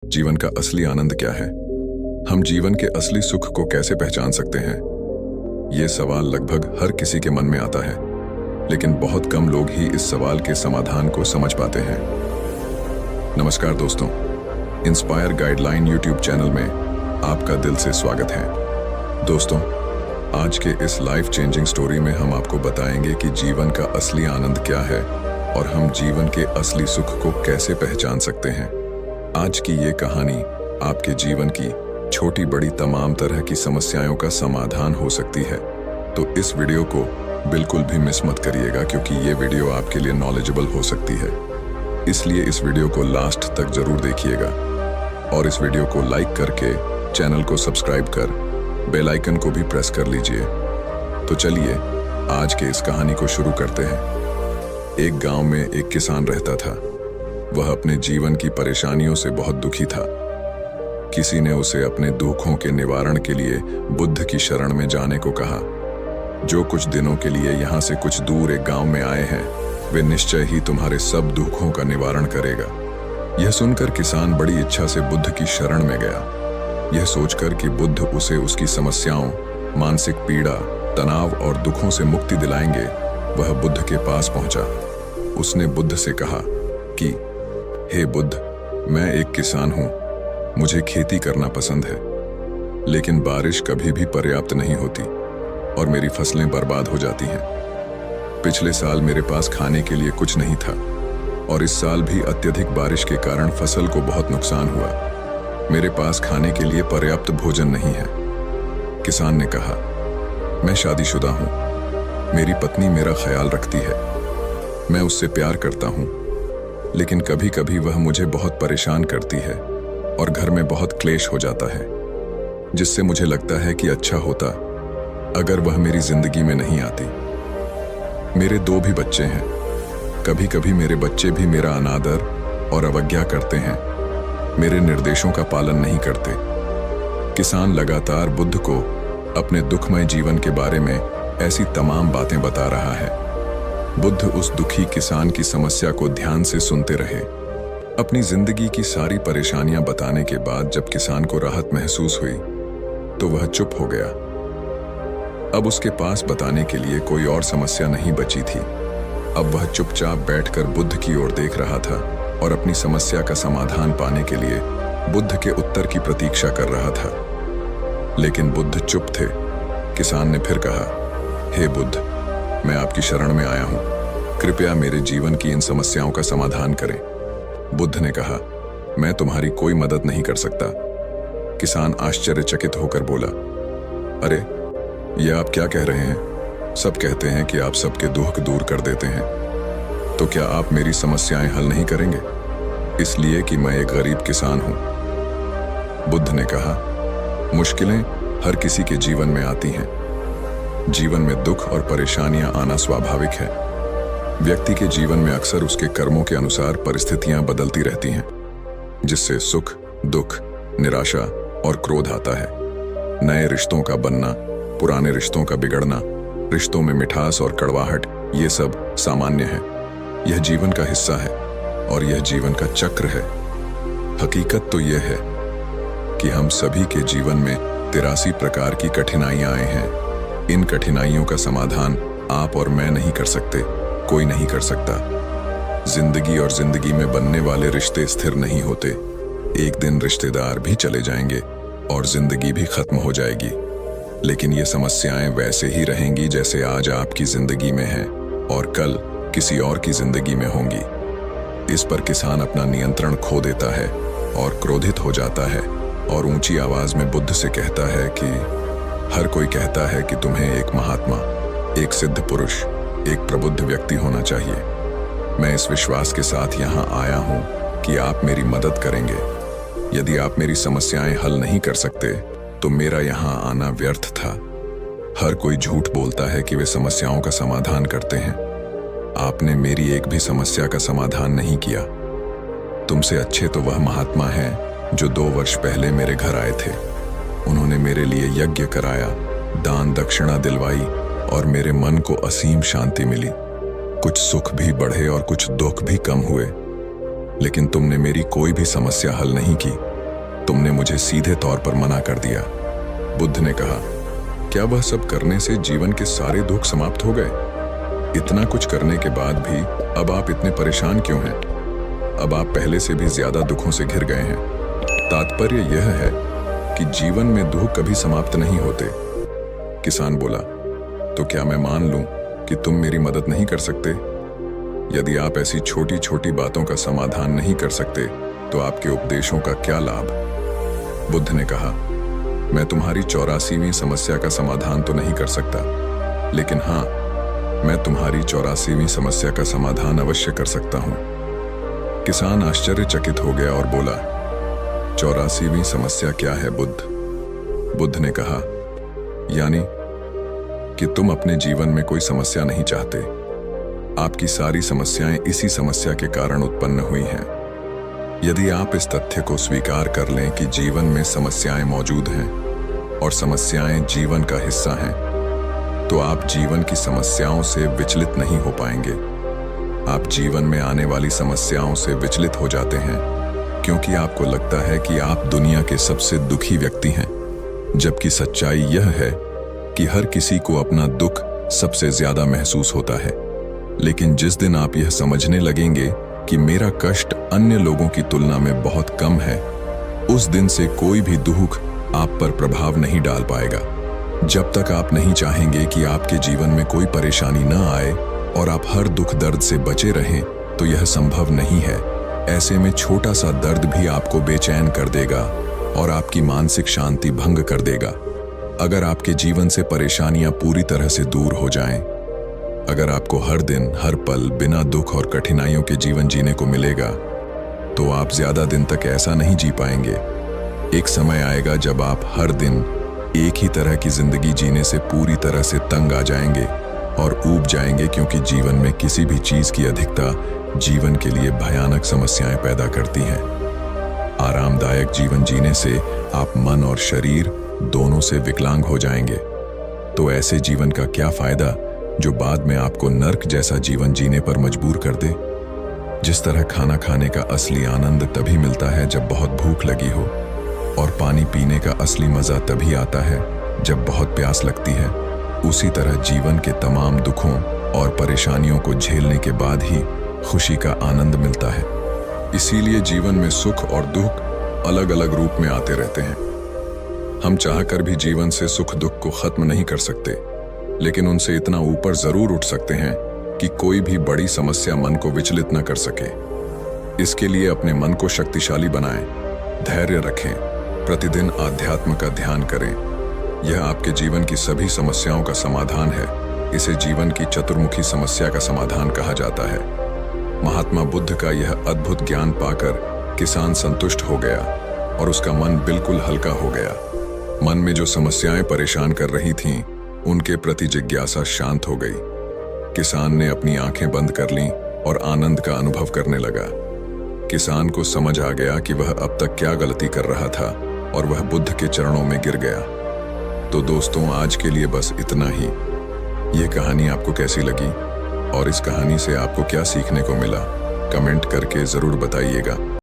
जीवन का असली आनंद क्या है? हम जीवन के असली सुख को कैसे पहचान सकते हैं? ये सवाल लगभग हर किसी के मन में आता है, लेकिन बहुत कम लोग ही इस सवाल के समाधान को समझ पाते हैं। नमस्कार दोस्तों, इंस्पायर गाइडलाइन यूट्यूब चैनल में आपका दिल से स्वागत है। दोस्तों, आज के इस लाइफ चेंजिंग स्टोरी में हम आपको बताएंगे कि जीवन का असली आनंद क्या है और हम जीवन के असली सुख को कैसे पहचान सकते हैं। आज की ये कहानी आपके जीवन की छोटी बड़ी तमाम तरह की समस्याओं का समाधान हो सकती है, तो इस वीडियो को बिल्कुल भी मिस मत करिएगा, क्योंकि ये वीडियो आपके लिए नॉलेजेबल हो सकती है। इसलिए इस वीडियो को लास्ट तक जरूर देखिएगा और इस वीडियो को लाइक करके चैनल को सब्सक्राइब कर बेल आइकन को भी प्रेस कर लीजिए। तो चलिए आज के इस कहानी को शुरू करते हैं। एक गांव में एक किसान रहता था। वह अपने जीवन की परेशानियों से बहुत दुखी था। किसी ने उसे अपने दुखों के निवारण के लिए बुद्ध की शरण में जाने को कहा, जो कुछ दिनों के लिए यहाँ से कुछ दूर एक गांव में आए हैं, वे निश्चय ही तुम्हारे सब दुखों का निवारण करेगा। यह सुनकर किसान बड़ी इच्छा से बुद्ध की शरण में गया। यह सोचकर कि बुद्ध उसे उसकी समस्याओं, मानसिक पीड़ा, तनाव और दुखों से मुक्ति दिलाएंगे, वह बुद्ध के पास पहुंचा। उसने बुद्ध से कहा कि हे बुद्ध, मैं एक किसान हूं, मुझे खेती करना पसंद है, लेकिन बारिश कभी भी पर्याप्त नहीं होती और मेरी फसलें बर्बाद हो जाती हैं। पिछले साल मेरे पास खाने के लिए कुछ नहीं था और इस साल भी अत्यधिक बारिश के कारण फसल को बहुत नुकसान हुआ। मेरे पास खाने के लिए पर्याप्त भोजन नहीं है। किसान ने कहा, मैं शादीशुदा हूं, मेरी पत्नी मेरा ख्याल रखती है, मैं उससे प्यार करता हूं, लेकिन कभी कभी वह मुझे बहुत परेशान करती है और घर में बहुत क्लेश हो जाता है, जिससे मुझे लगता है कि अच्छा होता अगर वह मेरी जिंदगी में नहीं आती। मेरे 2 भी बच्चे हैं। कभी कभी मेरे बच्चे भी मेरा अनादर और अवज्ञा करते हैं, मेरे निर्देशों का पालन नहीं करते। किसान लगातार बुद्ध को अपने दुखमय जीवन के बारे में ऐसी तमाम बातें बता रहा है। बुद्ध उस दुखी किसान की समस्या को ध्यान से सुनते रहे। अपनी जिंदगी की सारी परेशानियां बताने के बाद जब किसान को राहत महसूस हुई तो वह चुप हो गया। अब उसके पास बताने के लिए कोई और समस्या नहीं बची थी। अब वह चुपचाप बैठकर बुद्ध की ओर देख रहा था और अपनी समस्या का समाधान पाने के लिए बुद्ध के उत्तर की प्रतीक्षा कर रहा था। लेकिन बुद्ध चुप थे। किसान ने फिर कहा, हे बुद्ध, मैं आपकी शरण में आया हूं, कृपया मेरे जीवन की इन समस्याओं का समाधान करें। बुद्ध ने कहा, मैं तुम्हारी कोई मदद नहीं कर सकता। किसान आश्चर्यचकित होकर बोला, अरे, यह आप क्या कह रहे हैं? सब कहते हैं कि आप सबके दुख दूर कर देते हैं, तो क्या आप मेरी समस्याएं हल नहीं करेंगे? इसलिए कि मैं एक गरीब किसान हूं। बुद्ध ने कहा, मुश्किलें हर किसी के जीवन में आती हैं। जीवन में दुख और परेशानियां आना स्वाभाविक है। व्यक्ति के जीवन में अक्सर उसके कर्मों के अनुसार परिस्थितियां बदलती रहती हैं, जिससे सुख, दुख, निराशा और क्रोध आता है। नए रिश्तों का बनना, पुराने रिश्तों का बिगड़ना, रिश्तों में मिठास और कड़वाहट, ये सब सामान्य है। यह जीवन का हिस्सा है और यह जीवन का चक्र है। हकीकत तो यह है कि हम सभी के जीवन में 83 प्रकार की कठिनाइयां आए हैं। इन कठिनाइयों का समाधान आप और मैं नहीं कर सकते, कोई नहीं कर सकता। जिंदगी और जिंदगी में बनने वाले रिश्ते स्थिर नहीं होते। एक दिन रिश्तेदार भी चले जाएंगे और जिंदगी भी खत्म हो जाएगी, लेकिन ये समस्याएं वैसे ही रहेंगी जैसे आज आपकी जिंदगी में है और कल किसी और की जिंदगी में होंगी। इस पर किसान अपना नियंत्रण खो देता है और क्रोधित हो जाता है और ऊंची आवाज में बुद्ध से कहता है कि हर कोई कहता है कि तुम्हें एक महात्मा, एक सिद्ध पुरुष, एक प्रबुद्ध व्यक्ति होना चाहिए। मैं इस विश्वास के साथ यहाँ आया हूँ कि आप मेरी मदद करेंगे। यदि आप मेरी समस्याएं हल नहीं कर सकते तो मेरा यहाँ आना व्यर्थ था। हर कोई झूठ बोलता है कि वे समस्याओं का समाधान करते हैं। आपने मेरी एक भी समस्या का समाधान नहीं किया। तुमसे अच्छे तो वह महात्मा हैं जो 2 वर्ष पहले मेरे घर आए थे। उन्होंने मेरे लिए यज्ञ कराया, दान दक्षिणा दिलवाई और मेरे मन को असीम शांति मिली। कुछ सुख भी बढ़े और कुछ दुख भी कम हुए, लेकिन तुमने मेरी कोई भी समस्या हल नहीं की। तुमने मुझे सीधे तौर पर मना कर दिया। बुद्ध ने कहा, क्या वह सब करने से जीवन के सारे दुख समाप्त हो गए? इतना कुछ करने के बाद भी अब आप इतने परेशान क्यों हैं? अब आप पहले से भी ज्यादा दुखों से घिर गए हैं। तात्पर्य यह है कि जीवन में दुख कभी समाप्त नहीं होते। किसान बोला, तो क्या मैं मान लूं कि तुम मेरी मदद नहीं कर सकते? यदि आप ऐसी छोटी छोटी बातों का समाधान नहीं कर सकते तो आपके उपदेशों का क्या लाभ? बुद्ध ने कहा, मैं तुम्हारी 84वीं समस्या का समाधान तो नहीं कर सकता, लेकिन हाँ, मैं तुम्हारी 84वीं समस्या का समाधान अवश्य कर सकता हूं। किसान आश्चर्यचकित हो गया और बोला, 84वीं समस्या क्या है बुद्ध? बुद्ध ने कहा, यानी कि तुम अपने जीवन में कोई समस्या नहीं चाहते। आपकी सारी समस्याएं इसी समस्या के कारण उत्पन्न हुई हैं। यदि आप इस तथ्य को स्वीकार कर लें कि जीवन में समस्याएं मौजूद हैं और समस्याएं जीवन का हिस्सा हैं, तो आप जीवन की समस्याओं से विचलित नहीं हो पाएंगे। आप जीवन में आने वाली समस्याओं से विचलित हो जाते हैं क्योंकि आपको लगता है कि आप दुनिया के सबसे दुखी व्यक्ति हैं, जबकि सच्चाई यह है कि हर किसी को अपना दुख सबसे ज्यादा महसूस होता है। लेकिन जिस दिन आप यह समझने लगेंगे कि मेरा कष्ट अन्य लोगों की तुलना में बहुत कम है, उस दिन से कोई भी दुख आप पर प्रभाव नहीं डाल पाएगा। जब तक आप नहीं चाहेंगे कि आपके जीवन में कोई परेशानी न आए और आप हर दुख दर्द से बचे रहें, तो यह संभव नहीं है। ऐसे में छोटा सा दर्द भी आपको बेचैन कर देगा और आपकी मानसिक शांति भंग कर देगा। अगर आपके जीवन से परेशानियां पूरी तरह से दूर हो जाएं, अगर आपको हर दिन हर पल बिना दुख और कठिनाइयों के जीवन जीने को मिलेगा, तो आप ज्यादा दिन तक ऐसा नहीं जी पाएंगे। एक समय आएगा जब आप हर दिन एक ही तरह की जिंदगी जीने से पूरी तरह से तंग आ जाएंगे और ऊब जाएंगे, क्योंकि जीवन में किसी भी चीज की अधिकता जीवन के लिए भयानक समस्याएं पैदा करती हैं। आरामदायक जीवन जीने से आप मन और शरीर दोनों से विकलांग हो जाएंगे। तो ऐसे जीवन का क्या फायदा जो बाद में आपको नर्क जैसा जीवन जीने पर मजबूर कर दे? जिस तरह खाना खाने का असली आनंद तभी मिलता है जब बहुत भूख लगी हो, और पानी पीने का असली मजा तभी आता है जब बहुत प्यास लगती है, उसी तरह जीवन के तमाम दुखों और परेशानियों को झेलने के बाद ही खुशी का आनंद मिलता है। इसीलिए जीवन में सुख और दुख अलग अलग रूप में आते रहते हैं। हम चाहकर भी जीवन से सुख दुख को खत्म नहीं कर सकते, लेकिन उनसे इतना ऊपर जरूर उठ सकते हैं कि कोई भी बड़ी समस्या मन को विचलित न कर सके। इसके लिए अपने मन को शक्तिशाली बनाएं, धैर्य रखें, प्रतिदिन आध्यात्म का ध्यान करें। यह आपके जीवन की सभी समस्याओं का समाधान है। इसे जीवन की चतुर्मुखी समस्या का समाधान कहा जाता है। महात्मा बुद्ध का यह अद्भुत ज्ञान पाकर किसान संतुष्ट हो गया और उसका मन बिल्कुल हल्का हो गया। मन में जो समस्याएं परेशान कर रही थीं, उनके प्रति जिज्ञासा शांत हो गई। किसान ने अपनी आंखें बंद कर लीं और आनंद का अनुभव करने लगा। किसान को समझ आ गया कि वह अब तक क्या गलती कर रहा था और वह बुद्ध के चरणों में गिर गया। तो दोस्तों, आज के लिए बस इतना ही। यह कहानी आपको कैसी लगी और इस कहानी से आपको क्या सीखने को मिला, कमेंट करके जरूर बताइएगा।